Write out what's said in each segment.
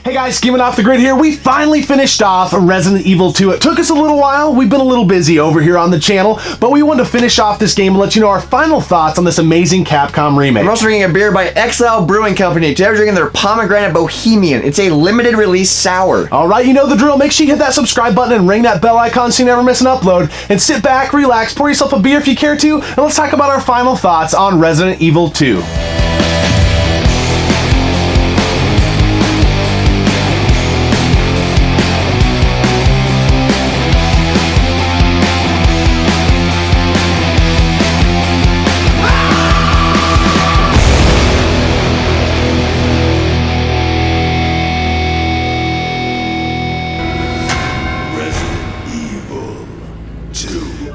Hey guys, Gaming Off the Grid here. We finally finished off Resident Evil 2. It took us a little while. We've been a little busy over here on the channel, but we wanted to finish off this game and let you know our final thoughts on this amazing Capcom remake. We're also drinking a beer by Exile Brewing Company. Today we're drinking their Pomegranate Bohemian. It's a limited release sour. Alright, you know the drill. Make sure you hit that subscribe button and ring that bell icon so you never miss an upload. And sit back, relax, pour yourself a beer if you care to, and let's talk about our final thoughts on Resident Evil 2.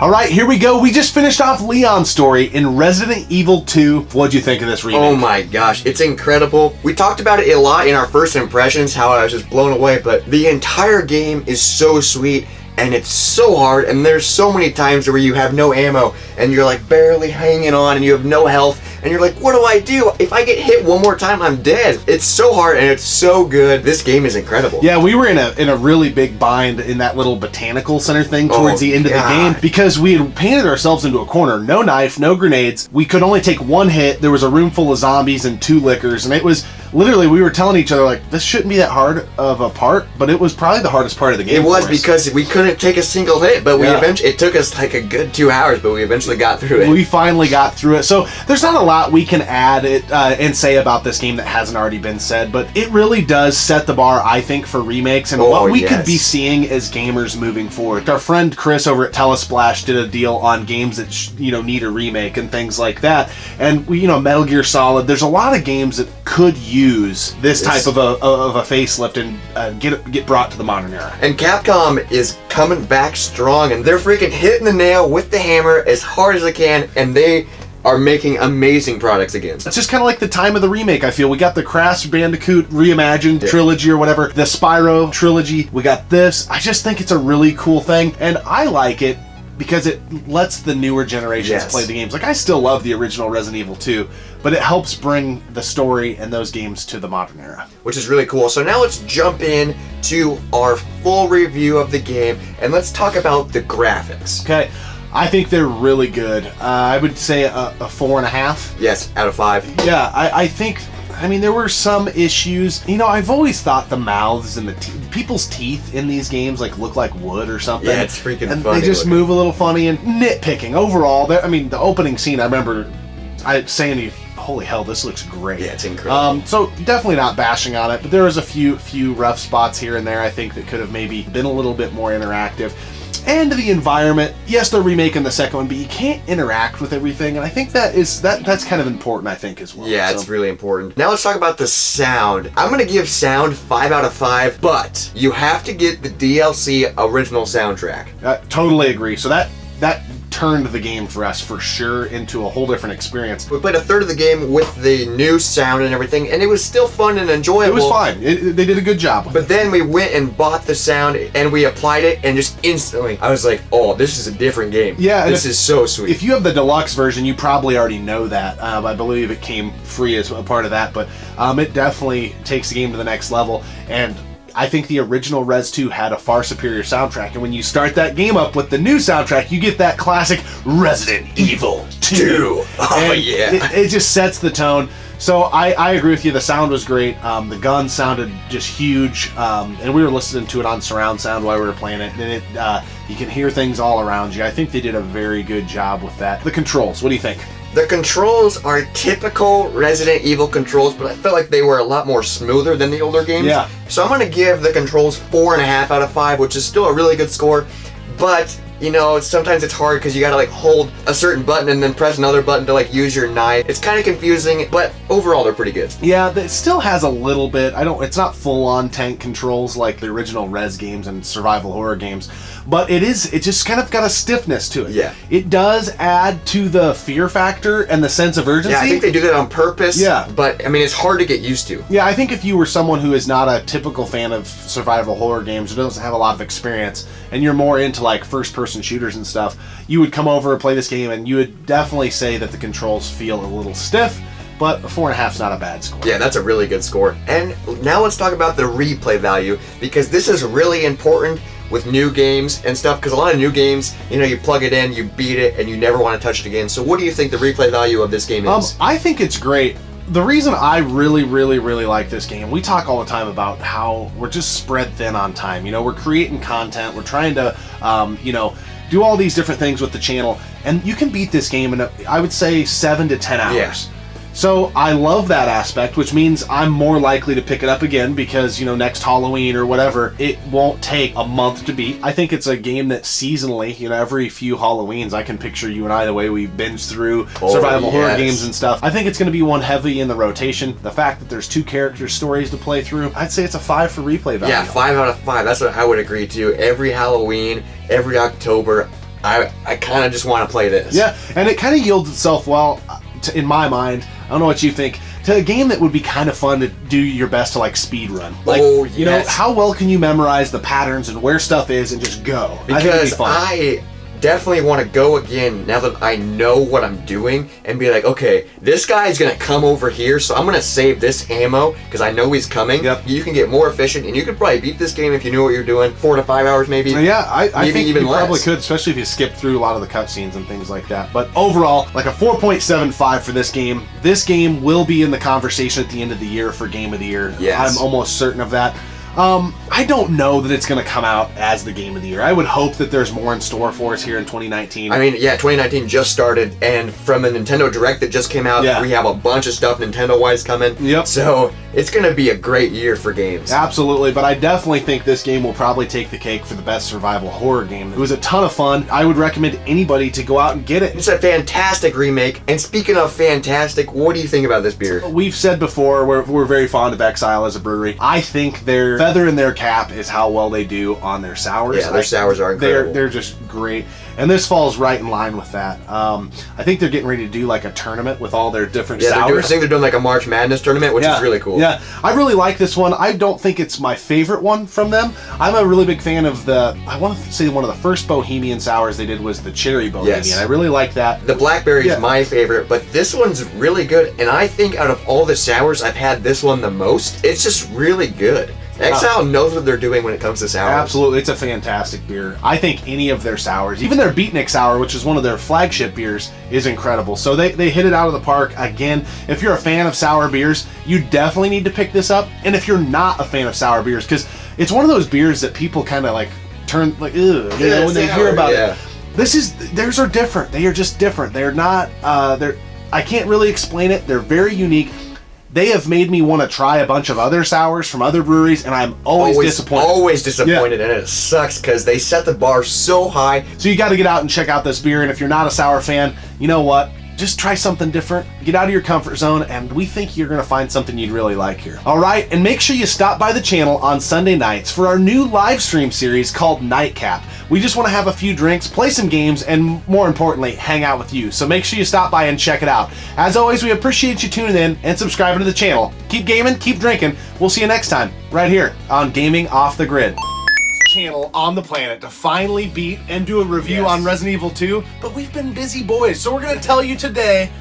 Alright, here we go. We just finished off Leon's story in Resident Evil 2. What'd you think of this remake? Oh my gosh, it's incredible. We talked about it a lot in our first impressions, how I was just blown away, but the entire game is so sweet. And it's so hard, and there's so many times where you have no ammo, and you're like barely hanging on, and you have no health, and you're like, what do I do? If I get hit one more time, I'm dead. It's so hard, and it's so good. This game is incredible. Yeah, we were in a really big bind in that little botanical center thing towards the end of the game, because we had painted ourselves into a corner. No knife, no grenades. We could only take one hit. There was a room full of zombies and 2 lickers, and it was literally, we were telling each other, like, this shouldn't be that hard of a part, but it was probably the hardest part of the game. It was, because we couldn't take a single hit, but we eventually, it took us like a good 2 hours, but we eventually got through it. We finally got through it. So there's not a lot we can add and say about this game that hasn't already been said, but it really does set the bar, I think, for remakes and what we could be seeing as gamers moving forward. Our friend Chris over at Telesplash did a deal on games that need a remake and things like that. And we, Metal Gear Solid, there's a lot of games that could use this type of a facelift and get brought to the modern era. And Capcom is coming back strong, and they're freaking hitting the nail with the hammer as hard as they can, and they are making amazing products again. It's just kind of like the time of the remake, I feel. We got the Crash Bandicoot reimagined trilogy or whatever, the Spyro trilogy, we got this. I just think it's a really cool thing, and I like it because it lets the newer generations play the games. Like, I still love the original Resident Evil 2, but it helps bring the story and those games to the modern era. Which is really cool. So now let's jump in to our full review of the game, and let's talk about the graphics. Okay, I think they're really good. I would say a 4.5. Yes, out of 5. Yeah, I think... there were some issues. I've always thought the mouths and the people's teeth in these games look like wood or something. Yeah, it's freaking and funny. They just move a little funny and nitpicking. Overall, the opening scene, I remember saying to you, holy hell, this looks great. Yeah, it's incredible. So definitely not bashing on it, but there was a few rough spots here and there, I think, that could have maybe been a little bit more interactive. And the environment, yes, they're remaking the second one, but you can't interact with everything, and I think that's kind of important, I think, as well. Yeah, it's really important. Now let's talk about the sound. I'm gonna give sound 5 out of 5, but you have to get the DLC original soundtrack. Totally agree. So that turned the game for us for sure into a whole different experience. We played a third of the game with the new sound and everything, and it was still fun and enjoyable. It was fine. They did a good job with it. But then we went and bought the sound and we applied it, and just instantly I was like, oh, this is a different game. Yeah, this is so sweet. If you have the deluxe version, you probably already know that. I believe it came free as a part of that, but it definitely takes the game to the next level. And I think the original Res 2 had a far superior soundtrack, and when you start that game up with the new soundtrack, you get that classic Resident Evil 2. Oh, yeah. It just sets the tone. So I agree with you. The sound was great. The gun sounded just huge, and we were listening to it on surround sound while we were playing it, and you can hear things all around you. I think they did a very good job with that. The controls, what do you think? The controls are typical Resident Evil controls, but I felt like they were a lot more smoother than the older games. Yeah. So I'm going to give the controls 4.5 out of 5, which is still a really good score, but sometimes it's hard because you gotta hold a certain button and then press another button to use your knife. It's kind of confusing, but overall they're pretty good. Yeah, it still has a little bit. It's not full-on tank controls like the original Res games and survival horror games, but it just kind of got a stiffness to it. Yeah. It does add to the fear factor and the sense of urgency. Yeah, I think they do that on purpose. Yeah. But it's hard to get used to. Yeah, I think if you were someone who is not a typical fan of survival horror games, or doesn't have a lot of experience, and you're more into first-person shooters and stuff, you would come over and play this game, and you would definitely say that the controls feel a little stiff. but a 4.5 is not a bad score. Yeah, that's a really good score. And now let's talk about the replay value, because this is really important with new games and stuff, because a lot of new games, you plug it in, you beat it, and you never want to touch it again. So what do you think the replay value of this game is? I think it's great. The reason I really, really, really like this game, we talk all the time about how we're just spread thin on time. We're creating content, we're trying to, do all these different things with the channel, and you can beat this game in, I would say, 7 to 10 hours. Yeah. So I love that aspect, which means I'm more likely to pick it up again because, next Halloween or whatever, it won't take a month to beat. I think it's a game that seasonally, every few Halloweens, I can picture you and I the way we binge through survival horror games and stuff. I think it's going to be one heavy in the rotation. The fact that there's 2 character stories to play through, I'd say it's a 5 for replay value. Yeah, 5 out of 5. That's what I would agree to. Every Halloween, every October, I kind of just want to play this. Yeah, and it kind of yields itself well, in my mind. I don't know what you think, to a game that would be kind of fun to do your best to speed run. How well can you memorize the patterns and where stuff is and just go? Because I definitely want to go again now that I know what I'm doing and be like, okay, this guy's going to come over here, so I'm going to save this ammo because I know he's coming. Yep. You can get more efficient, and you could probably beat this game if you knew what you're doing. 4 to 5 hours maybe. Yeah, I think even you less. probably could, especially if you skip through a lot of the cutscenes and things like that. But overall, a 4.75 for this game. This game will be in the conversation at the end of the year for Game of the Year. Yes. I'm almost certain of that. I don't know that it's going to come out as the Game of the Year. I would hope that there's more in store for us here in 2019. 2019 just started, and from a Nintendo Direct that just came out, we have a bunch of stuff Nintendo-wise coming. Yep. So it's going to be a great year for games. Absolutely, but I definitely think this game will probably take the cake for the best survival horror game. It was a ton of fun. I would recommend anybody to go out and get it. It's a fantastic remake, and speaking of fantastic, what do you think about this beer? We've said before, we're very fond of Exile as a brewery. I think their feather in their cap is how well they do on their sours. Yeah, their sours are incredible. They're just great. And this falls right in line with that. I think they're getting ready to do a tournament with all their different sours. I think they're doing a March Madness tournament, which is really cool. Yeah, I really like this one. I don't think it's my favorite one from them. I'm a really big fan of I want to say one of the first Bohemian sours they did was the Cherry Bohemian. Yes. I really like that. The Blackberry is my favorite, but this one's really good. And I think out of all the sours, I've had this one the most. It's just really good. Exile knows what they're doing when it comes to sours. Absolutely, it's a fantastic beer. I think any of their sours, even their Beatnik sour, which is one of their flagship beers, is incredible. So they hit it out of the park. Again, if you're a fan of sour beers, you definitely need to pick this up. And if you're not a fan of sour beers, because it's one of those beers that people kind of turn ugh, when they hear about it. Theirs are different. They are just different. They're not. I can't really explain it. They're very unique. They have made me want to try a bunch of other sours from other breweries, and I'm always disappointed. Always disappointed, and it sucks because they set the bar so high. So you got to get out and check out this beer, and if you're not a sour fan, you know what? Just try something different, get out of your comfort zone, and we think you're going to find something you'd really like here. All right, and make sure you stop by the channel on Sunday nights for our new live stream series called Nightcap. We just want to have a few drinks, play some games, and more importantly, hang out with you. So make sure you stop by and check it out. As always, we appreciate you tuning in and subscribing to the channel. Keep gaming, keep drinking. We'll see you next time, right here on Gaming Off the Grid. Channel on the planet to finally beat and do a review on Resident Evil 2, but we've been busy boys, so we're going to tell you today.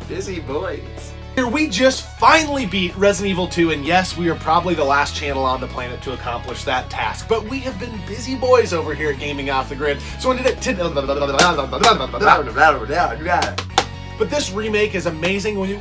Busy boys. Here we just finally beat Resident Evil 2, and yes, we are probably the last channel on the planet to accomplish that task, but we have been busy boys over here at Gaming Off the Grid, so but this remake is amazing when you